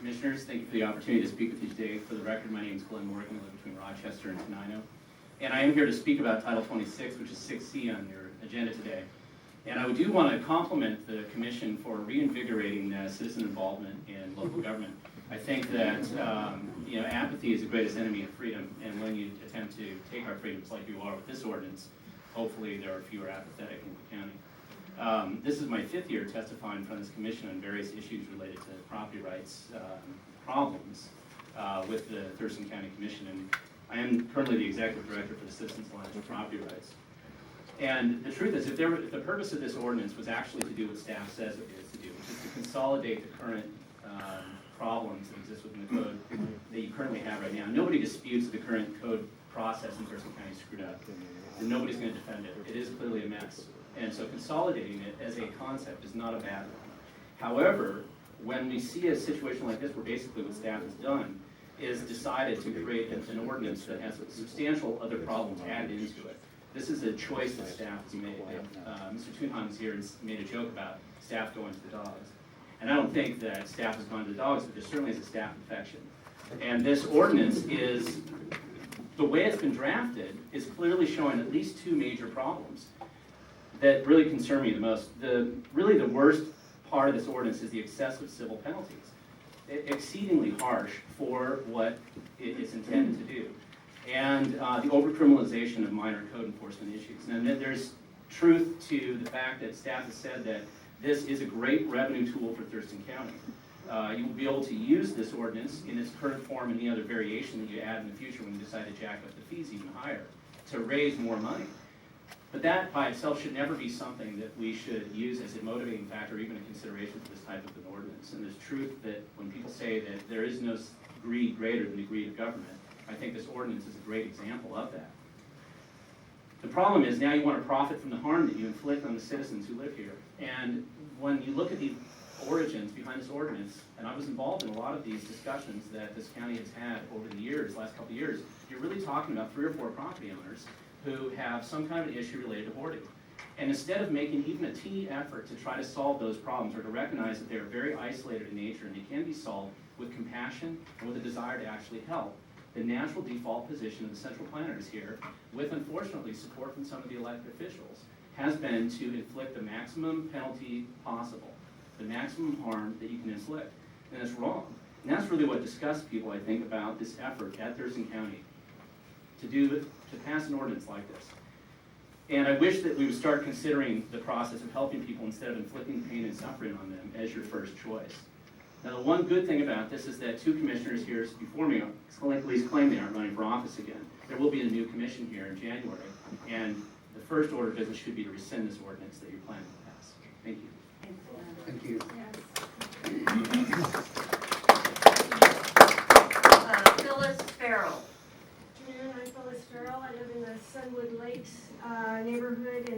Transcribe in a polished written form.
Commissioners, thank you for the opportunity to speak with you today. For the record, my name is Glen Morgan. I live between Rochester and Tenino. And I am here to speak about Title 26, which is 6C on your agenda today. And I do want to compliment the Commission for reinvigorating citizen involvement in local government. I think that apathy is the greatest enemy of freedom, and when you attempt to take our freedoms like you are with this ordinance, hopefully there are fewer apathetic in the county. This is my 5th year testifying in front of this commission on various issues related to property rights problems with the Thurston County Commission, and I am currently the executive director for the Citizens Alliance for Property Rights. And the truth is, if the purpose of this ordinance was actually to do what staff says it is to do, which is to consolidate the current problems that exist within the code that you currently have right now. Nobody disputes the current code process in Thurston County is screwed up, and nobody's going to defend it. It is clearly a mess. And so consolidating it as a concept is not a bad one. However, when we see a situation like this where basically what staff has done is decided to create an ordinance that has substantial other problems added into it, this is a choice that staff has made. Mr. Thunheim is here and made a joke about staff going to the dogs. And I don't think that staff has gone to the dogs, but there certainly is a staff infection. And this ordinance is, the way it's been drafted, is clearly showing at least 2 major problems that really concern me the most. Really the worst part of this ordinance is the excessive civil penalties. Exceedingly harsh for what it's intended to do. And the overcriminalization of minor code enforcement issues. And there's truth to the fact that staff has said that this is a great revenue tool for Thurston County. You will be able to use this ordinance in its current form and any other variation that you add in the future when you decide to jack up the fees even higher to raise more money. But that by itself should never be something that we should use as a motivating factor or even a consideration for this type of an ordinance. And there's truth that when people say that there is no greed greater than the greed of government, I think this ordinance is a great example of that. The problem is now you want to profit from the harm that you inflict on the citizens who live here. And when you look at the origins behind this ordinance, and I was involved in a lot of these discussions that this county has had over the years, last couple of years, you're really talking about 3 or 4 property owners who have some kind of an issue related to hoarding. And instead of making even a teeny effort to try to solve those problems or to recognize that they're very isolated in nature and they can be solved with compassion and with a desire to actually help, the natural default position of the central planners here, with unfortunately support from some of the elected officials, has been to inflict the maximum penalty possible, the maximum harm that you can inflict. And it's wrong. And that's really what disgusts people, I think, about this effort at Thurston County to pass an ordinance like this. And I wish that we would start considering the process of helping people instead of inflicting pain and suffering on them as your first choice. Now, the one good thing about this is that 2 commissioners here before me at least claim they aren't running for office again. There will be a new commission here in January, and the first order of business should be to rescind this ordinance that you're planning to pass. Thank you. Thank you. Phyllis Farrell. I'm Phyllis Farrell. I live in the Sunwood Lakes neighborhood in